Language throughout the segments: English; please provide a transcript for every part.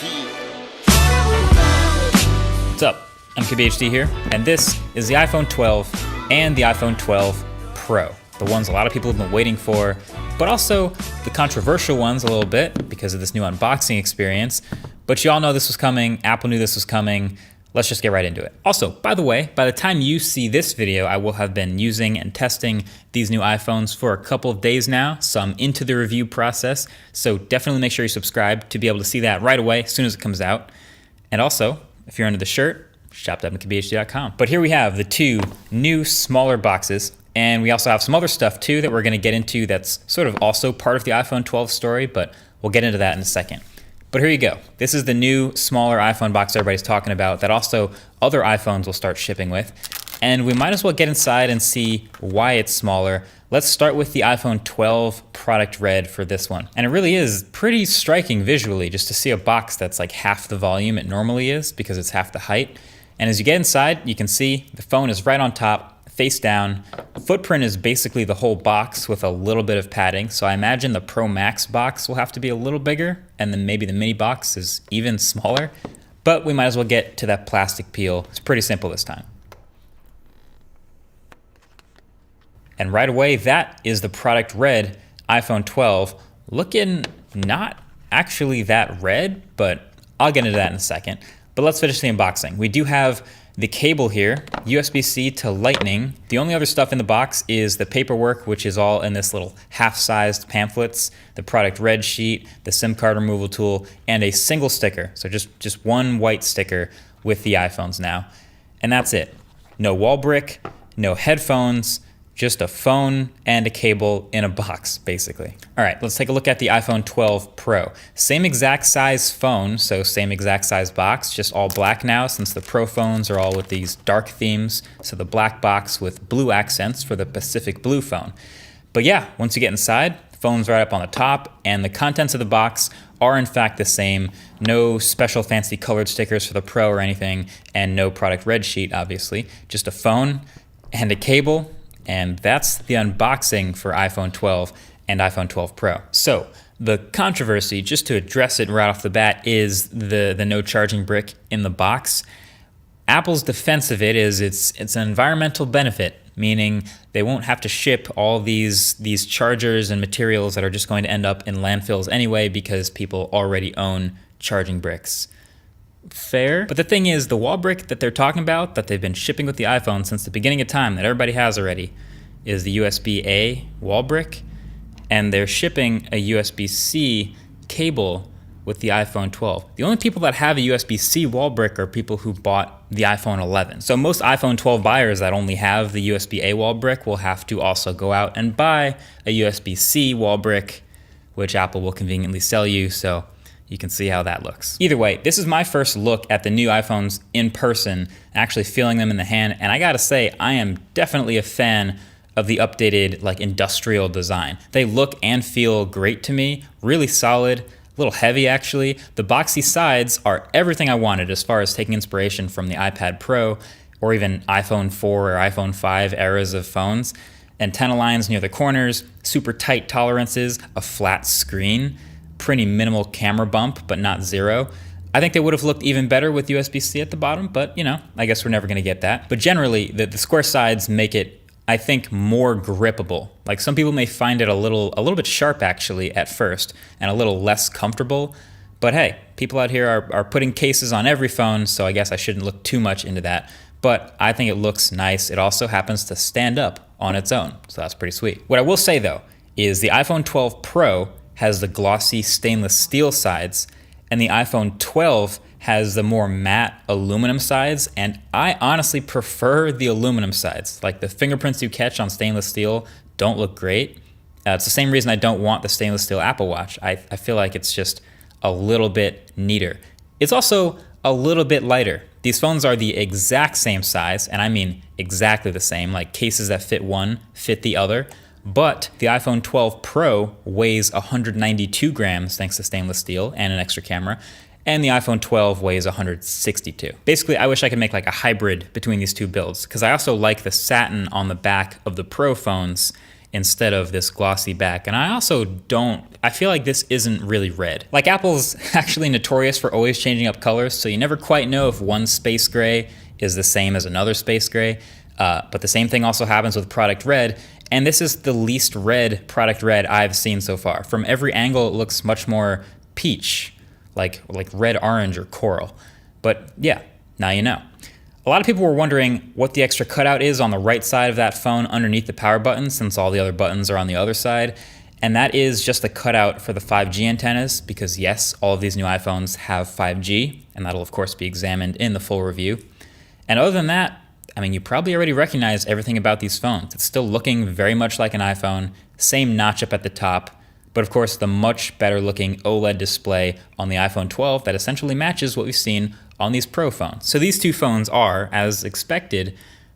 What's up? I'm KBHD here, and this is the iPhone 12 and the iPhone 12 Pro. The ones a lot of people have been waiting for, but also the controversial ones a little bit because of this new unboxing experience. But you all know this was coming, Apple knew this was coming. Let's just get right into it. Also, by the way, by the time you see this video, I will have been using and testing these new iPhones for a couple of days now, so I'm into the review process. So definitely make sure you subscribe to be able to see that right away as soon as it comes out. And also, if you're into the shirt, shop.mkbhd.com. But here we have the two new smaller boxes, and we also have some other stuff too that we're gonna get into that's sort of also part of the iPhone 12 story, but we'll get into that in a second. But here you go. This is the new smaller iPhone box everybody's talking about that also other iPhones will start shipping with. And we might as well get inside and see why it's smaller. Let's start with the iPhone 12 product red for this one. And it really is pretty striking visually just to see a box that's like half the volume it normally is because it's half the height. And as you get inside, you can see the phone is right on top, face down. Footprint is basically the whole box with a little bit of padding. So I imagine the Pro Max box will have to be a little bigger, and then maybe the mini box is even smaller. But we might as well get to that plastic peel. It's pretty simple this time. And right away, that is the product red iPhone 12. Looking not actually that red, but I'll get into that in a second. But let's finish the unboxing. We do have the cable here, USB-C to Lightning. The only other stuff in the box is the paperwork, which is all in this little half-sized pamphlets, the product red sheet, the SIM card removal tool, and a single sticker. So just one white sticker with the iPhones now. And that's it. No wall brick, no headphones, just a phone and a cable in a box, basically. All right, let's take a look at the iPhone 12 Pro. Same exact size phone, so same exact size box, just all black now since the Pro phones are all with these dark themes. So the black box with blue accents for the Pacific Blue phone. But yeah, once you get inside, the phone's right up on the top, and the contents of the box are in fact the same. No special fancy colored stickers for the Pro or anything, and no product red sheet, obviously. Just a phone and a cable. And that's the unboxing for iPhone 12 and iPhone 12 Pro. So the controversy, just to address it right off the bat, is the no charging brick in the box. Apple's defense of it is it's an environmental benefit, meaning they won't have to ship all these chargers and materials that are just going to end up in landfills anyway because people already own charging bricks. Fair. But the thing is, the wall brick that they're talking about, that they've been shipping with the iPhone since the beginning of time, that everybody has already, is the USB-A wall brick, and they're shipping a USB-C cable with the iPhone 12. The only people that have a USB-C wall brick are people who bought the iPhone 11. So most iPhone 12 buyers that only have the USB-A wall brick will have to also go out and buy a USB-C wall brick, which Apple will conveniently sell you, so you can see how that looks. Either way, this is my first look at the new iPhones in person, actually feeling them in the hand, and I gotta say, I am definitely a fan of the updated like industrial design. They look and feel great to me, really solid, a little heavy actually. The boxy sides are everything I wanted as far as taking inspiration from the iPad Pro or even iPhone 4 or iPhone 5 eras of phones. Antenna lines near the corners, super tight tolerances, a flat screen, pretty minimal camera bump, but not zero. I think they would have looked even better with USB-C at the bottom, but you know, I guess we're never gonna get that. But generally, the square sides make it, I think, more grippable. Like some people may find it a little bit sharp actually at first, and a little less comfortable. But hey, people out here are putting cases on every phone, so I guess I shouldn't look too much into that. But I think it looks nice. It also happens to stand up on its own, so that's pretty sweet. What I will say though, is the iPhone 12 Pro has the glossy stainless steel sides, and the iPhone 12 has the more matte aluminum sides, and I honestly prefer the aluminum sides. Like the fingerprints you catch on stainless steel don't look great. It's the same reason I don't want the stainless steel Apple Watch. I feel like it's just a little bit neater. It's also a little bit lighter. These phones are the exact same size, and I mean exactly the same, like cases that fit one fit the other. But the iPhone 12 Pro weighs 192 grams thanks to stainless steel and an extra camera, and the iPhone 12 weighs 162. Basically, I wish I could make like a hybrid between these two builds, because I also like the satin on the back of the Pro phones, instead of this glossy back. And I feel like this isn't really red. Like, Apple's actually notorious for always changing up colors, so you never quite know if one space gray is the same as another space gray. But the same thing also happens with product red, and this is the least red product red I've seen so far. From every angle, it looks much more peach, like red, orange, or coral. But yeah, now you know. A lot of people were wondering what the extra cutout is on the right side of that phone underneath the power button, since all the other buttons are on the other side. And that is just a cutout for the 5G antennas, because yes, all of these new iPhones have 5G, and that'll of course be examined in the full review. And other than that, I mean, you probably already recognize everything about these phones. It's still looking very much like an iPhone, same notch up at the top, but of course the much better looking OLED display on the iPhone 12 that essentially matches what we've seen on these Pro phones. So these two phones are, as expected,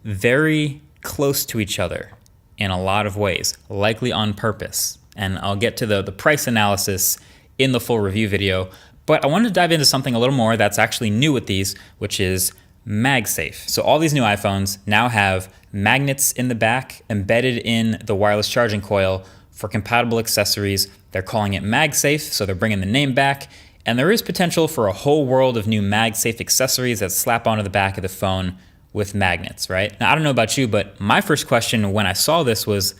very close to each other in a lot of ways, likely on purpose. And I'll get to the price analysis in the full review video, but I wanted to dive into something a little more that's actually new with these, which is MagSafe. So all these new iPhones now have magnets in the back embedded in the wireless charging coil for compatible accessories. They're calling it MagSafe, so they're bringing the name back. And there is potential for a whole world of new MagSafe accessories that slap onto the back of the phone with magnets, right? Now, I don't know about you, but my first question when I saw this was,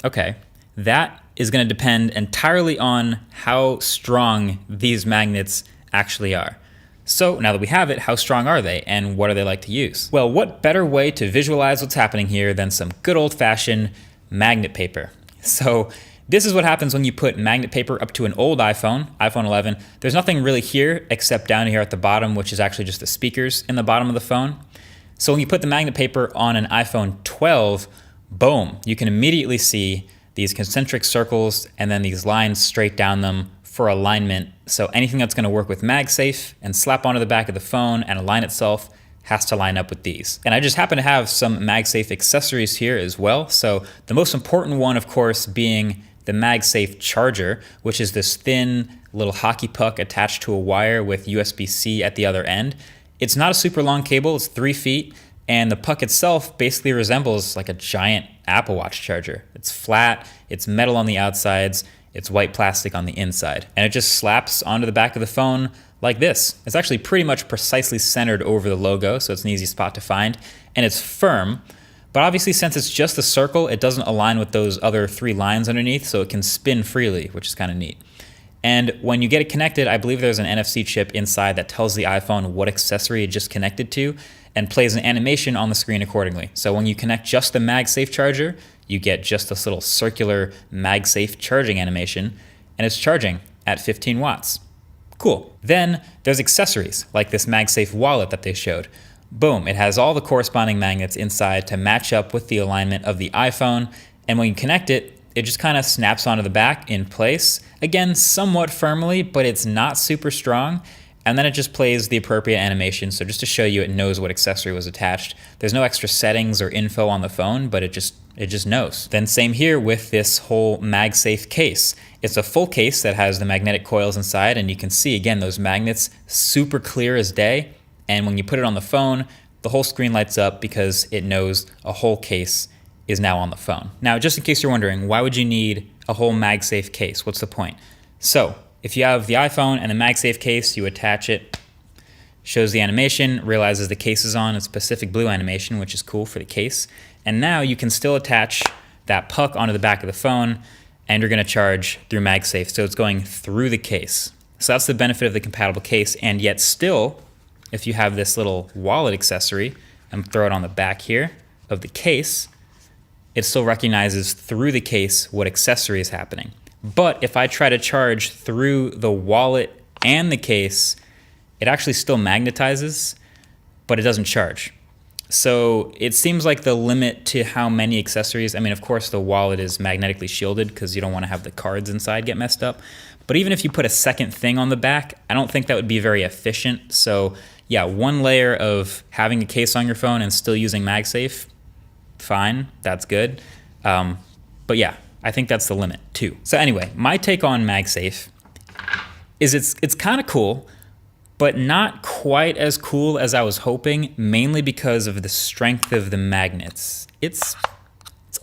okay, that is going to depend entirely on how strong these magnets actually are. So now that we have it, how strong are they and what are they like to use? Well, what better way to visualize what's happening here than some good old-fashioned magnet paper? So this is what happens when you put magnet paper up to an old iPhone 11. There's nothing really here except down here at the bottom, which is actually just the speakers in the bottom of the phone. So when you put the magnet paper on an iPhone 12, boom, you can immediately see these concentric circles and then these lines straight down them for alignment. So anything that's going to work with MagSafe and slap onto the back of the phone and align itself has to line up with these. And I just happen to have some MagSafe accessories here as well. So the most important one, of course, being the MagSafe charger, which is this thin little hockey puck attached to a wire with USB-C at the other end. It's not a super long cable, it's 3 feet, and the puck itself basically resembles like a giant Apple Watch charger. It's flat, it's metal on the outsides, it's white plastic on the inside, and it just slaps onto the back of the phone like this. It's actually pretty much precisely centered over the logo, so it's an easy spot to find, and it's firm, but obviously since it's just a circle, it doesn't align with those other 3 lines underneath, so it can spin freely, which is kind of neat. And when you get it connected, I believe there's an NFC chip inside that tells the iPhone what accessory it just connected to and plays an animation on the screen accordingly. So when you connect just the MagSafe charger, you get just this little circular MagSafe charging animation, and it's charging at 15 watts. Cool. Then there's accessories like this MagSafe wallet that they showed. Boom, it has all the corresponding magnets inside to match up with the alignment of the iPhone, and when you connect it, it just kind of snaps onto the back in place. Again, somewhat firmly, but it's not super strong. And then it just plays the appropriate animation. So just to show you it knows what accessory was attached. There's no extra settings or info on the phone, but it just knows. Then same here with this whole MagSafe case. It's a full case that has the magnetic coils inside, and you can see again those magnets super clear as day. And when you put it on the phone, the whole screen lights up because it knows a whole case is now on the phone. Now, just in case you're wondering, why would you need a whole MagSafe case? What's the point? So if you have the iPhone and the MagSafe case, you attach it, shows the animation, realizes the case is on, a specific blue animation, which is cool for the case. And now you can still attach that puck onto the back of the phone, and you're gonna charge through MagSafe. So it's going through the case. So that's the benefit of the compatible case, and yet still, if you have this little wallet accessory, and throw it on the back here of the case, it still recognizes through the case what accessory is happening. But if I try to charge through the wallet and the case, it actually still magnetizes, but it doesn't charge. So it seems like the limit to how many accessories, I mean, of course the wallet is magnetically shielded because you don't want to have the cards inside get messed up. But even if you put a second thing on the back, I don't think that would be very efficient. So yeah, one layer of having a case on your phone and still using MagSafe, fine, that's good. But yeah, I think that's the limit too. So anyway, my take on MagSafe is it's kind of cool, but not quite as cool as I was hoping, mainly because of the strength of the magnets. It's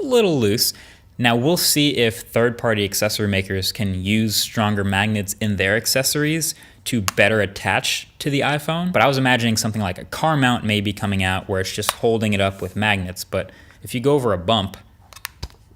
a little loose. Now we'll see if third-party accessory makers can use stronger magnets in their accessories to better attach to the iPhone. But I was imagining something like a car mount may be coming out where it's just holding it up with magnets. But if you go over a bump,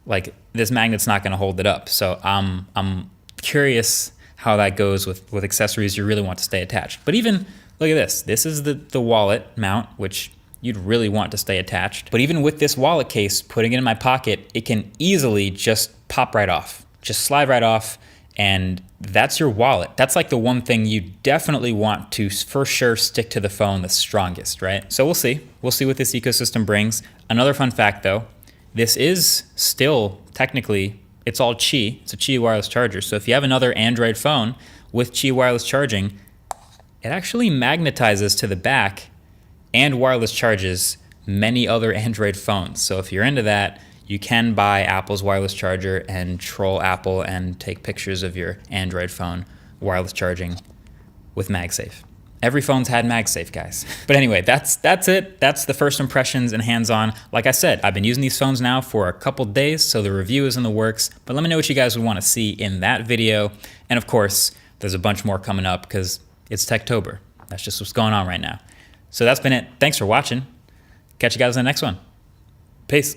like this magnet's not gonna hold it up. So I'm curious how that goes with accessories you really want to stay attached. But even, look at this. This is the wallet mount, which you'd really want to stay attached. But even with this wallet case, putting it in my pocket, it can easily just pop right off. Just slide right off, and that's your wallet. That's like the one thing you definitely want to for sure stick to the phone the strongest, right? So we'll see. We'll see what this ecosystem brings. Another fun fact though, this is still technically, it's all Qi. It's a Qi wireless charger. So if you have another Android phone with Qi wireless charging, it actually magnetizes to the back and wireless charges many other Android phones. So if you're into that, you can buy Apple's wireless charger and troll Apple and take pictures of your Android phone wireless charging with MagSafe. Every phone's had MagSafe, guys. But anyway, that's it. That's the first impressions and hands-on. Like I said, I've been using these phones now for a couple days, so the review is in the works. But let me know what you guys would want to see in that video. And of course, there's a bunch more coming up because it's Techtober. That's just what's going on right now. So that's been it. Thanks for watching. Catch you guys in the next one. Peace.